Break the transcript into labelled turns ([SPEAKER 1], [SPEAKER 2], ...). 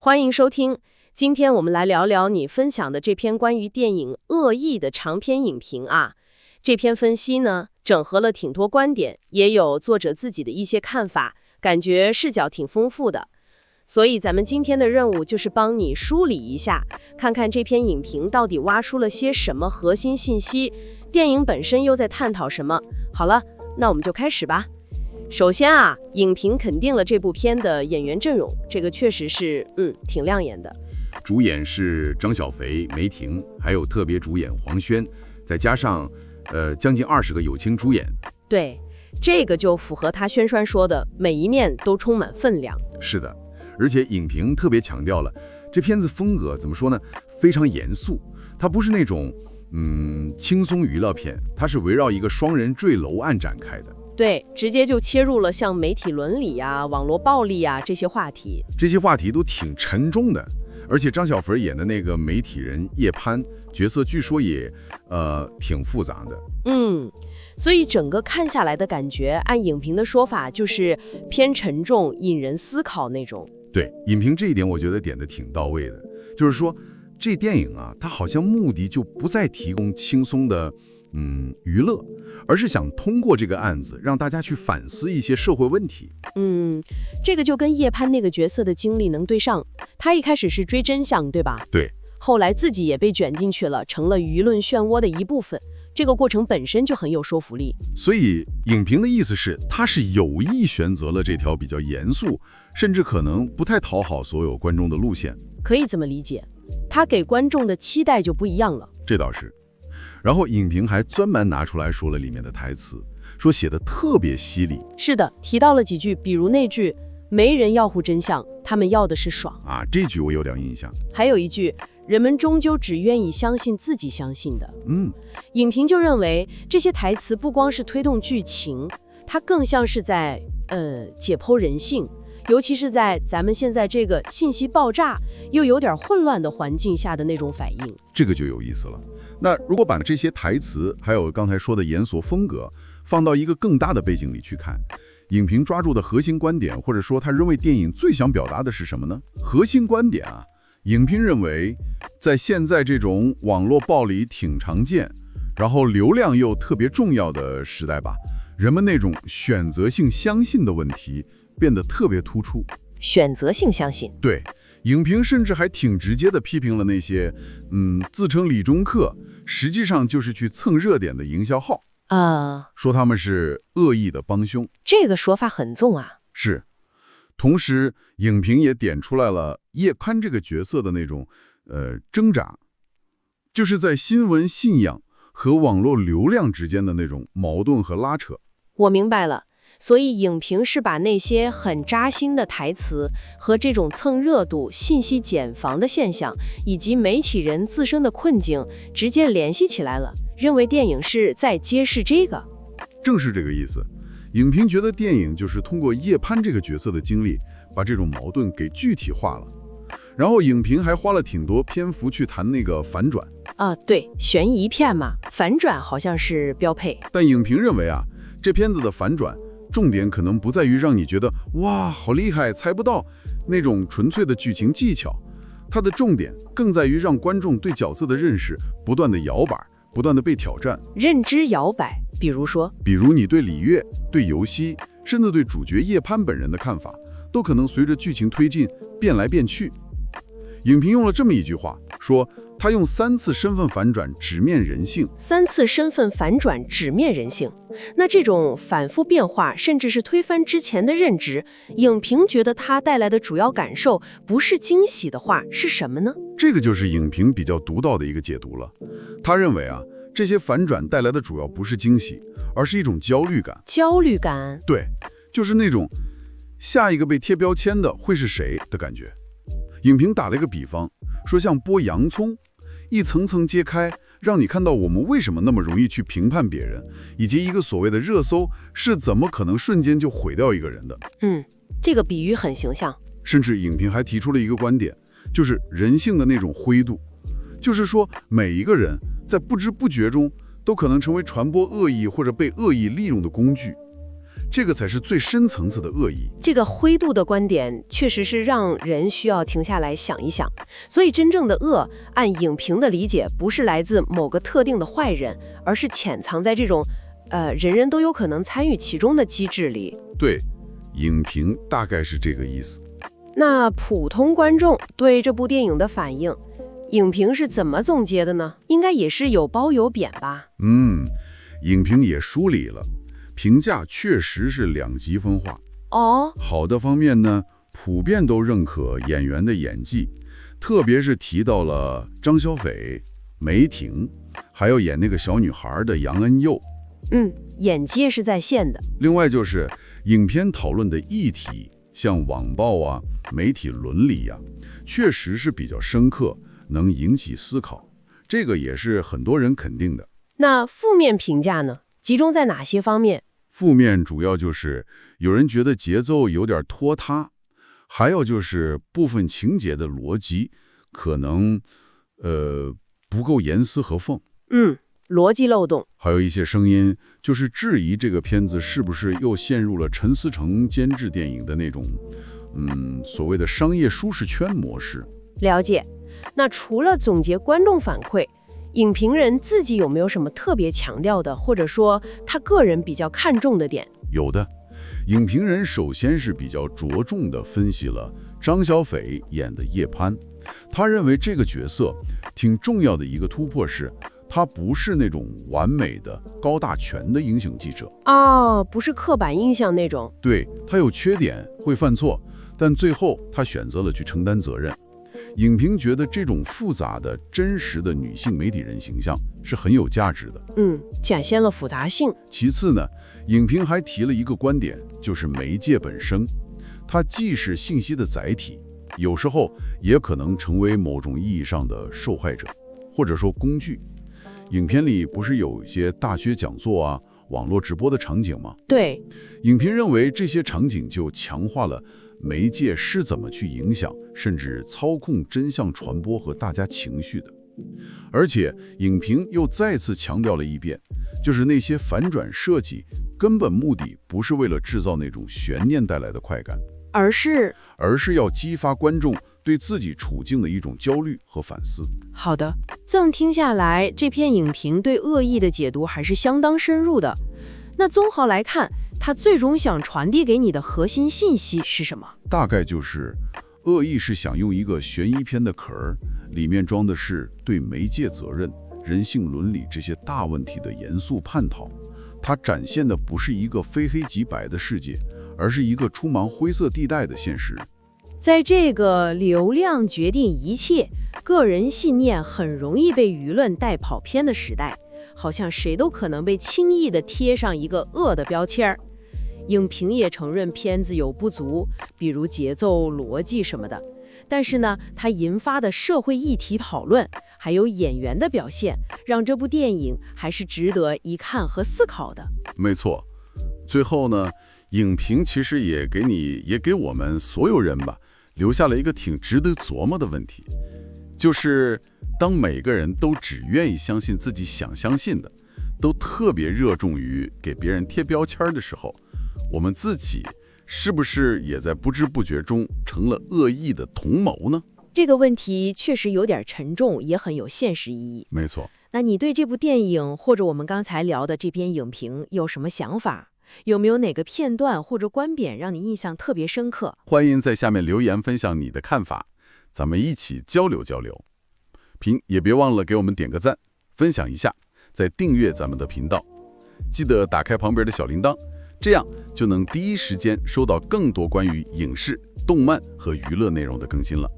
[SPEAKER 1] 欢迎收听。今天我们来聊聊你分享的这篇关于电影《恶意》的长篇影评啊。这篇分析呢，整合了挺多观点，也有作者自己的一些看法，感觉视角挺丰富的。所以咱们今天的任务就是帮你梳理一下，看看这篇影评到底挖出了些什么核心信息，电影本身又在探讨什么。好了，那我们就开始吧。首先啊，影评肯定了这部片的演员阵容，这个确实是挺亮眼的。
[SPEAKER 2] 主演是张小斐、梅婷，还有特别主演黄轩，再加上将近20个友情主演。
[SPEAKER 1] 对，这个就符合他宣传说的，每一面都充满分量。
[SPEAKER 2] 是的，而且影评特别强调了这片子风格怎么说呢？非常严肃，它不是那种轻松娱乐片，它是围绕一个双人坠楼案展开的。
[SPEAKER 1] 对，直接就切入了像媒体伦理啊、网络暴力啊这些话题。
[SPEAKER 2] 这些话题都挺沉重的，而且张小斐演的那个媒体人叶潘角色，据说也挺复杂的。
[SPEAKER 1] 所以整个看下来的感觉，按影评的说法，就是偏沉重、引人思考那种。
[SPEAKER 2] 对，影评这一点我觉得点的挺到位的，就是说这电影啊，它好像目的就不再提供轻松的娱乐，而是想通过这个案子让大家去反思一些社会问题。
[SPEAKER 1] 这个就跟叶潘那个角色的经历能对上，他一开始是追真相，对吧？
[SPEAKER 2] 对，
[SPEAKER 1] 后来自己也被卷进去了，成了舆论漩涡的一部分。这个过程本身就很有说服力。
[SPEAKER 2] 所以影评的意思是，他是有意选择了这条比较严肃，甚至可能不太讨好所有观众的路线。
[SPEAKER 1] 可以这么理解，他给观众的期待就不一样了。
[SPEAKER 2] 这倒是。然后影评还专门拿出来说了里面的台词，说写的特别犀利。
[SPEAKER 1] 是的，提到了几句，比如那句“没人要乎真相，他们要的是爽”
[SPEAKER 2] 啊，这句我有点印象。
[SPEAKER 1] 还有一句“人们终究只愿意相信自己相信的”。影评就认为这些台词不光是推动剧情，它更像是在解剖人性，尤其是在咱们现在这个信息爆炸又有点混乱的环境下的那种反应。
[SPEAKER 2] 这个就有意思了。那如果把这些台词还有刚才说的严肃风格放到一个更大的背景里去看，影评抓住的核心观点，或者说他认为电影最想表达的是什么呢？核心观点啊，影评认为在现在这种网络暴力挺常见，然后流量又特别重要的时代吧，人们那种选择性相信的问题变得特别突出。
[SPEAKER 1] 选择性相信，
[SPEAKER 2] 对，影评甚至还挺直接地批评了那些自称理中客，实际上就是去蹭热点的营销号说他们是恶意的帮凶。
[SPEAKER 1] 这个说法很重啊。
[SPEAKER 2] 是，同时影评也点出来了叶潘这个角色的那种挣扎，就是在新闻信仰和网络流量之间的那种矛盾和拉扯。
[SPEAKER 1] 我明白了。所以影评是把那些很扎心的台词和这种蹭热度、信息茧房的现象，以及媒体人自身的困境直接联系起来了，认为电影是在揭示这个。
[SPEAKER 2] 正是这个意思。影评觉得电影就是通过叶潘这个角色的经历，把这种矛盾给具体化了。然后影评还花了挺多篇幅去谈那个反转
[SPEAKER 1] 对，悬疑片嘛，反转好像是标配。
[SPEAKER 2] 但影评认为啊，这片子的反转重点可能不在于让你觉得哇好厉害猜不到那种纯粹的剧情技巧，它的重点更在于让观众对角色的认识不断的摇摆，不断的被挑战。
[SPEAKER 1] 认知摇摆，比如
[SPEAKER 2] 你对李月、对游戏，甚至对主角叶潘本人的看法，都可能随着剧情推进变来变去。影评用了这么一句话，说他用3次身份反转直面人性。
[SPEAKER 1] 3次身份反转直面人性，那这种反复变化，甚至是推翻之前的认知，影评觉得它带来的主要感受不是惊喜的话，是什么呢？
[SPEAKER 2] 这个就是影评比较独到的一个解读了。他认为啊，这些反转带来的主要不是惊喜，而是一种焦虑感。
[SPEAKER 1] 焦虑感？
[SPEAKER 2] 对，就是那种下一个被贴标签的会是谁的感觉。影评打了一个比方，说像剥洋葱，一层层揭开，让你看到我们为什么那么容易去评判别人，以及一个所谓的热搜是怎么可能瞬间就毁掉一个人的。
[SPEAKER 1] 这个比喻很形象。
[SPEAKER 2] 甚至影评还提出了一个观点，就是人性的那种灰度，就是说每一个人在不知不觉中都可能成为传播恶意或者被恶意利用的工具。这个才是最深层次的恶意。
[SPEAKER 1] 这个灰度的观点确实是让人需要停下来想一想。所以真正的恶，按影评的理解，不是来自某个特定的坏人，而是潜藏在这种人人都有可能参与其中的机制里。
[SPEAKER 2] 对，影评大概是这个意思。
[SPEAKER 1] 那普通观众对这部电影的反应，影评是怎么总结的呢？应该也是有褒有贬吧？
[SPEAKER 2] 影评也梳理了，评价确实是两极分化。好的方面呢，普遍都认可演员的演技，特别是提到了张小斐、梅婷，还有演那个小女孩的杨恩佑。
[SPEAKER 1] 演技是在线的。
[SPEAKER 2] 另外就是影片讨论的议题，像网暴啊、媒体伦理啊，确实是比较深刻，能引起思考，这个也是很多人肯定的。
[SPEAKER 1] 那负面评价呢？集中在哪些方面？
[SPEAKER 2] 负面主要就是有人觉得节奏有点拖沓，还有就是部分情节的逻辑可能不够严丝合缝。
[SPEAKER 1] 逻辑漏洞。
[SPEAKER 2] 还有一些声音就是质疑这个片子是不是又陷入了陈思诚监制电影的那种所谓的商业舒适圈模式。
[SPEAKER 1] 了解。那除了总结观众反馈，影评人自己有没有什么特别强调的，或者说他个人比较看重的点？
[SPEAKER 2] 有的，影评人首先是比较着重地分析了张小斐演的叶潘，他认为这个角色挺重要的一个突破是，他不是那种完美的高大全的英雄记者。
[SPEAKER 1] 不是刻板印象那种。
[SPEAKER 2] 对，他有缺点，会犯错，但最后他选择了去承担责任。影评觉得这种复杂的、真实的女性媒体人形象是很有价值的。
[SPEAKER 1] 展现了复杂性。
[SPEAKER 2] 其次呢，影评还提了一个观点，就是媒介本身，它既是信息的载体，有时候也可能成为某种意义上的受害者，或者说工具。影片里不是有一些大学讲座啊、网络直播的场景吗？
[SPEAKER 1] 对，
[SPEAKER 2] 影评认为这些场景就强化了媒介是怎么去影响，甚至操控真相传播和大家情绪的。而且影评又再次强调了一遍，就是那些反转设计根本目的不是为了制造那种悬念带来的快感，而是要激发观众对自己处境的一种焦虑和反思。
[SPEAKER 1] 好的，这么听下来，这篇影评对恶意的解读还是相当深入的。那综合来看，它最终想传递给你的核心信息是什么？
[SPEAKER 2] 大概就是恶意是想用一个悬疑片的壳儿，里面装的是对媒介责任、人性伦理这些大问题的严肃探讨。它展现的不是一个非黑即白的世界，而是一个充满灰色地带的现实。
[SPEAKER 1] 在这个流量决定一切、个人信念很容易被舆论带跑偏的时代，好像谁都可能被轻易地贴上一个恶的标签儿。影评也承认片子有不足，比如节奏、逻辑什么的。但是呢，它引发的社会议题讨论，还有演员的表现，让这部电影还是值得一看和思考的。
[SPEAKER 2] 没错。最后呢，影评其实也给我们所有人吧，留下了一个挺值得琢磨的问题，就是当每个人都只愿意相信自己想相信的，都特别热衷于给别人贴标签的时候，我们自己是不是也在不知不觉中成了恶意的同谋呢？
[SPEAKER 1] 这个问题确实有点沉重，也很有现实意义。
[SPEAKER 2] 没错。
[SPEAKER 1] 那你对这部电影或者我们刚才聊的这篇影评有什么想法？有没有哪个片段或者观点让你印象特别深刻？
[SPEAKER 2] 欢迎在下面留言分享你的看法，咱们一起交流交流。也别忘了给我们点个赞，分享一下，再订阅咱们的频道，记得打开旁边的小铃铛，这样就能第一时间收到更多关于影视、动漫和娱乐内容的更新了。